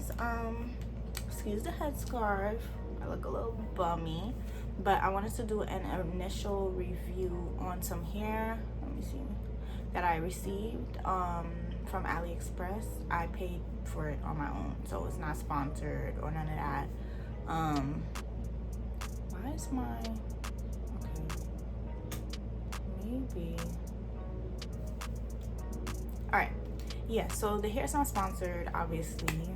guys, excuse the headscarf, I look a little bummy, but I wanted to do an initial review on some hair, let me see, that I received from AliExpress. I paid for it on my own, so it's not sponsored or none of that. Why is my, okay, maybe, all right, yeah, so the hair's not sponsored, obviously.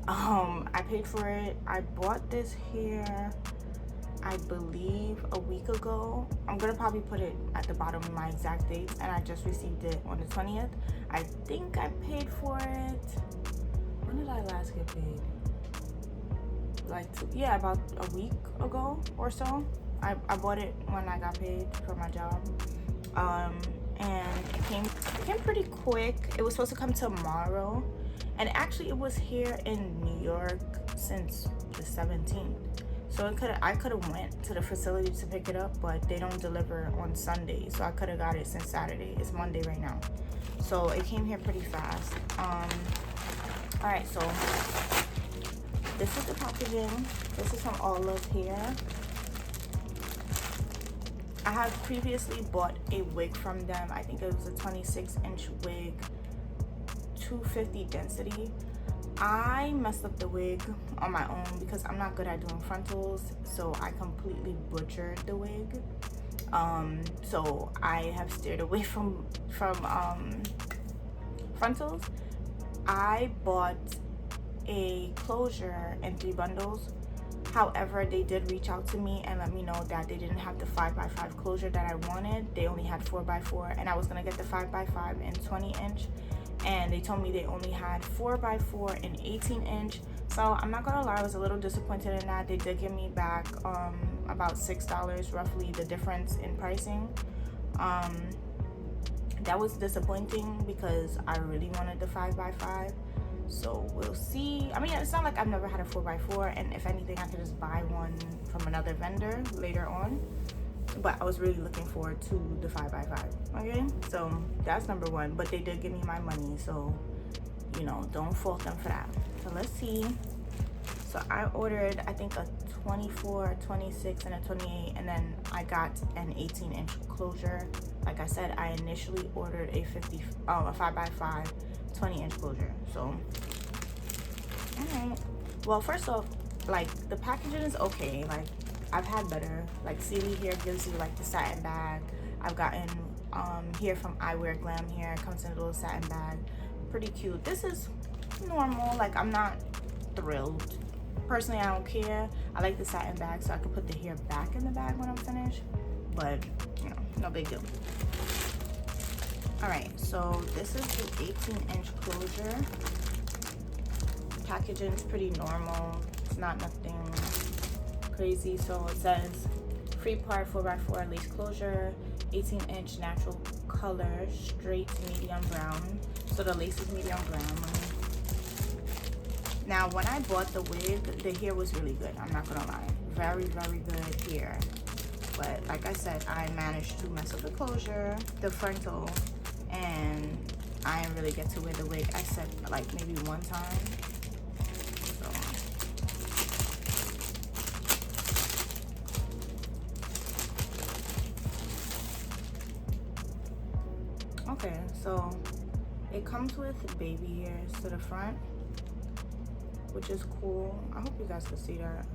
I paid for it. I bought this hair, I believe, a week ago. I'm gonna probably put it at the bottom of my exact dates, and I just received it on the 20th. I think I paid for it, when did I last get paid? Like, yeah, about a week ago or so. I bought it when I got paid for my job. And it came pretty quick. It was supposed to come tomorrow, and actually it was here in New York since the 17th. So I could have went to the facility to pick it up, but they don't deliver on Sunday, so I could have got it since Saturday. It's Monday right now, so it came here pretty fast. All right, so this is the packaging. This is from Allove here. I have previously bought a wig from them. I think it was a 26-inch wig, 250 density. I messed up the wig on my own because I'm not good at doing frontals, so I completely butchered the wig. So I have steered away from frontals. I bought a closure in 3 bundles. However, they did reach out to me and let me know that they didn't have the 5x5 closure that I wanted. They only had 4x4, and I was gonna get the 5x5 and 20-inch. And they told me they only had 4x4 and 18-inch. So I'm not gonna lie, I was a little disappointed in that. They did give me back about $6 roughly, the difference in pricing. That was disappointing because I really wanted the 5x5. So we'll see. I mean, it's not like I've never had a 4x4, and if anything, I could just buy one from another vendor later on. But I was really looking forward to the 5x5. Okay, so that's number one. But they did give me my money, so you know, don't fault them for that. So let's see. So I ordered, I think, a 24, 26, and a 28, and then I got an 18-inch closure. Like I said, I initially ordered a 5x5 20-inch closure. So all right, well, first off, like, the packaging is okay. Like, I've had better. Like, Sealy here gives you like the satin bag. I've gotten here from Eyewear Glam here, it comes in a little satin bag, pretty cute. This is normal. Like, I'm not thrilled personally. I don't care. I like the satin bag so I can put the hair back in the bag when I'm finished, but you know, no big deal. All right, so this is the 18-inch closure. Packaging is pretty normal. It's not nothing crazy. So it says free part 4x4 lace closure, 18-inch natural color, straight medium brown. So the lace is medium brown. Now, when I bought the wig, the hair was really good. I'm not gonna lie, very, very good hair. But like I said, I managed to mess up the closure, the frontal, and I didn't really get to wear the wig except like maybe one time. So okay, so it comes with baby hairs to the front, which is cool. I hope you guys can see that.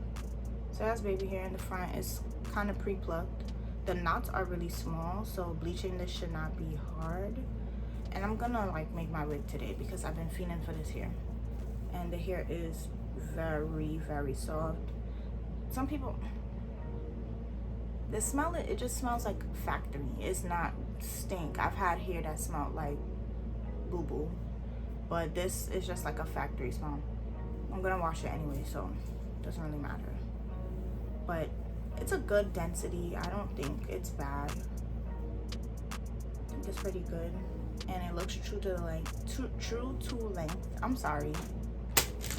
So it has baby hair in the front. It's kind of pre-plucked. The knots are really small, so bleaching this should not be hard. And I'm gonna like make my wig today because I've been fiending for this hair. And the hair is very, very soft. Some people, the smell, it just smells like factory. It's not stink. I've had hair that smelled like boo-boo, but this is just like a factory smell. I'm gonna wash it anyway, so it doesn't really matter. But it's a good density. I don't think it's bad. I think it's pretty good, and it looks true to the length. True to length. I'm sorry.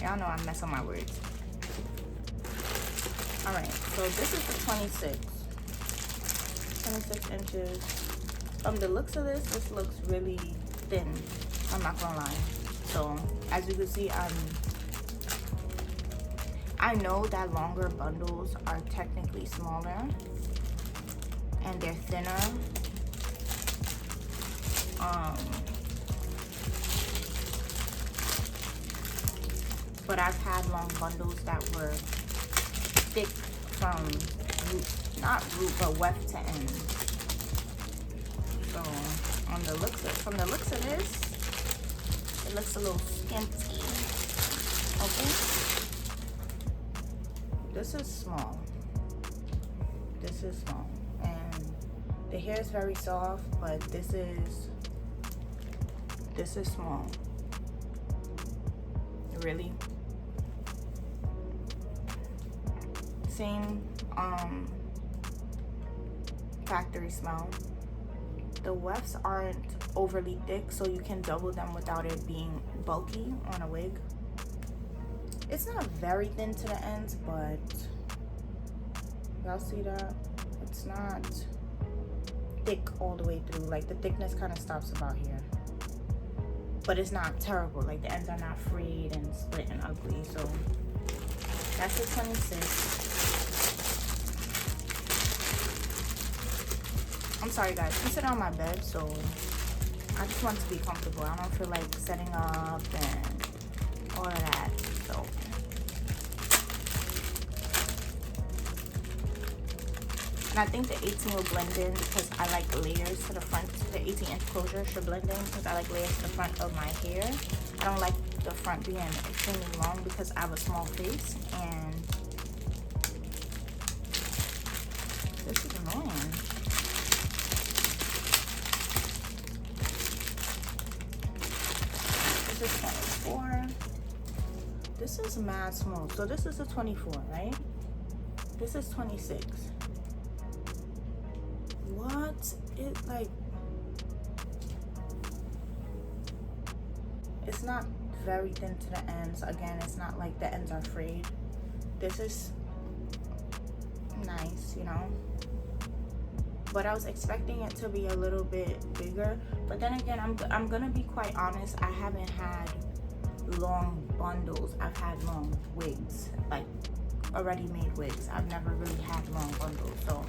Y'all know I mess up my words. All right, so this is the 26 inches. From the looks of this looks really thin. I'm not gonna lie. So as you can see, I'm I know that longer bundles are technically smaller and they're thinner. But I've had long bundles that were thick from root, not root, but weft to end. So from the looks of this, it looks a little skimpy. Okay. This is small. This is small. And the hair is very soft, but this is small. Really. Same factory smell. The wefts aren't overly thick, so you can double them without it being bulky on a wig. It's not very thin to the ends, but y'all see that? It's not thick all the way through. Like the thickness kind of stops about here. But it's not terrible. Like the ends are not frayed and split and ugly. So that's the 26. I'm sorry guys, I'm sitting on my bed, so I just want to be comfortable. I don't feel like setting up and all of that. So and I think the 18 will blend in because I like layers to the front. The 18-inch closure should blend in because I like layers to the front of my hair. I don't like the front being extremely long because I have a small face, and this is annoying. This is 24. This is mad small. So this is a 24, right? This is 26. What? It like, it's not very thin to the ends. Again, it's not like the ends are frayed. This is nice, you know, but I was expecting it to be a little bit bigger. But then again, I'm gonna be quite honest, I haven't had long bundles. I've had long wigs, like already made wigs. I've never really had long bundles, so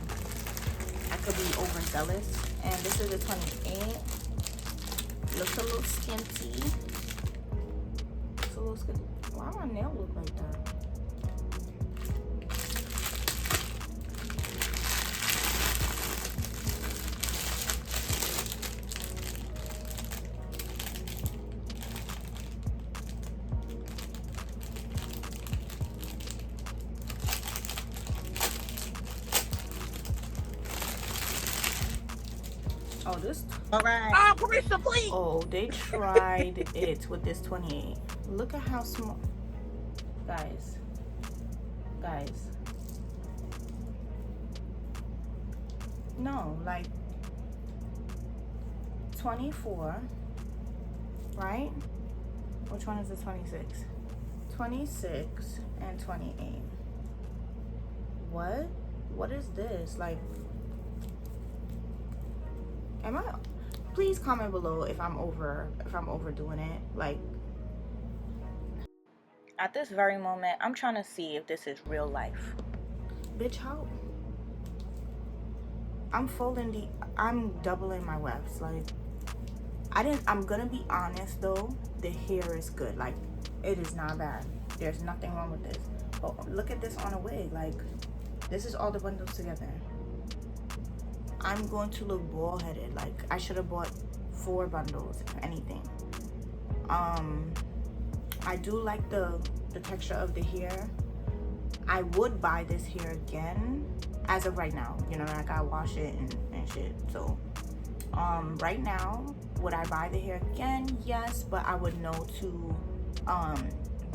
I could be overzealous. And this is a 28. Looks a little skinty. It's a little skinty. Why do my nail look like that? Oh, this. All right. Oh, Carissa, please. Oh, they tried it with this 28. Look at how small. Guys. No, like 24, right? Which one is the 26? 26 and 28. What? What is this? Like, am I? Please comment below if I'm overdoing it. Like, at this very moment, I'm trying to see if this is real life. Bitch, how? I'm doubling my wefts. Like, I'm gonna be honest though, the hair is good. Like, it is not bad. There's nothing wrong with this. But look at this on a wig. Like, this is all the bundles together. I'm going to look bald-headed. Like, I should have bought 4 bundles, if anything. I do like the texture of the hair. I would buy this hair again as of right now. You know, I gotta wash it and shit. So, right now, would I buy the hair again? Yes, but I would know to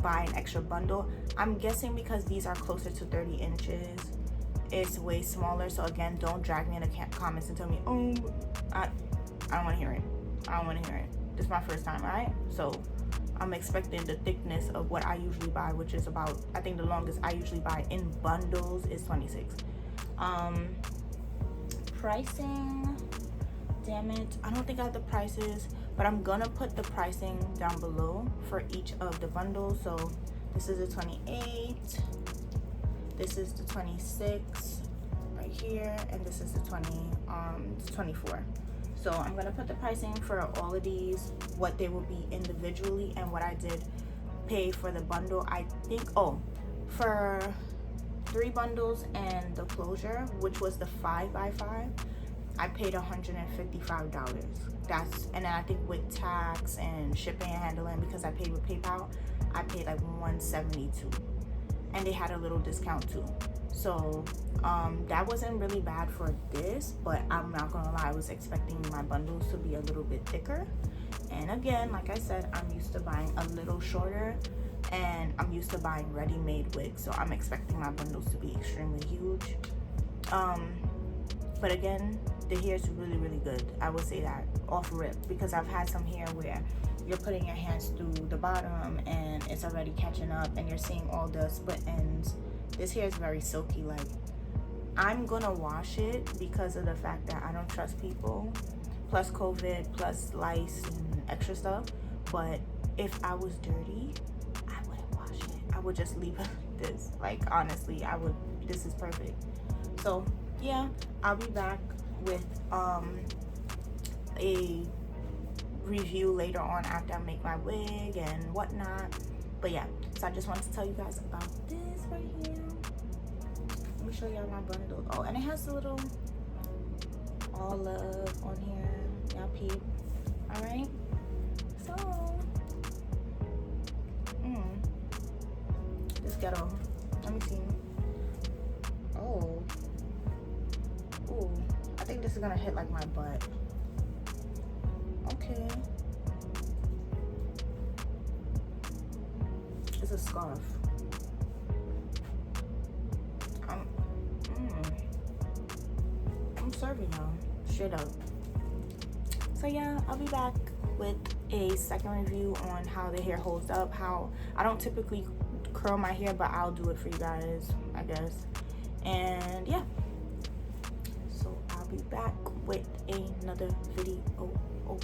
buy an extra bundle. I'm guessing because these are closer to 30 inches. It's way smaller. So again, don't drag me in the comments and tell me, oh, I don't want to hear it. I don't want to hear it. This is my first time, all right? So I'm expecting the thickness of what I usually buy, which is about, I think the longest I usually buy in bundles is 26. Pricing, damn it, I don't think I have the prices, but I'm gonna put the pricing down below for each of the bundles. So this is a 28. This is the 26 right here, and this is the 24. So I'm gonna put the pricing for all of these, what they will be individually, and what I did pay for the bundle. I think, oh, for 3 bundles and the closure, which was the 5x5, I paid $155. And then I think with tax and shipping and handling, because I paid with PayPal, I paid like $172, and they had a little discount too. So that wasn't really bad for this, but I'm not gonna lie, I was expecting my bundles to be a little bit thicker. And again, like I said, I'm used to buying a little shorter, and I'm used to buying ready-made wigs, so I'm expecting my bundles to be extremely huge. But again, the hair is really, really good. I would say that off rip, because I've had some hair where you're putting your hands through the bottom and it's already catching up and you're seeing all the split ends. This hair is very silky. Like, I'm gonna wash it because of the fact that I don't trust people, plus COVID, plus lice and extra stuff. But if I was dirty, I wouldn't wash it. I would just leave it like this. Like, honestly, I would. This is perfect. So yeah, I'll be back with a review later on after I make my wig and whatnot. But yeah, so I just wanted to tell you guys about this right here. Let me show y'all my bundle. Oh, and it has a little Allove on here. Y'all peep. All right. So, this ghetto. Let me see. Oh. Ooh. I think this is gonna hit like my butt. Okay. It's a scarf. I'm serving y'all. Straight up. So yeah, I'll be back with a second review on how the hair holds up. How I don't typically curl my hair, but I'll do it for you guys, I guess. And yeah. So I'll be back with another video. Oh.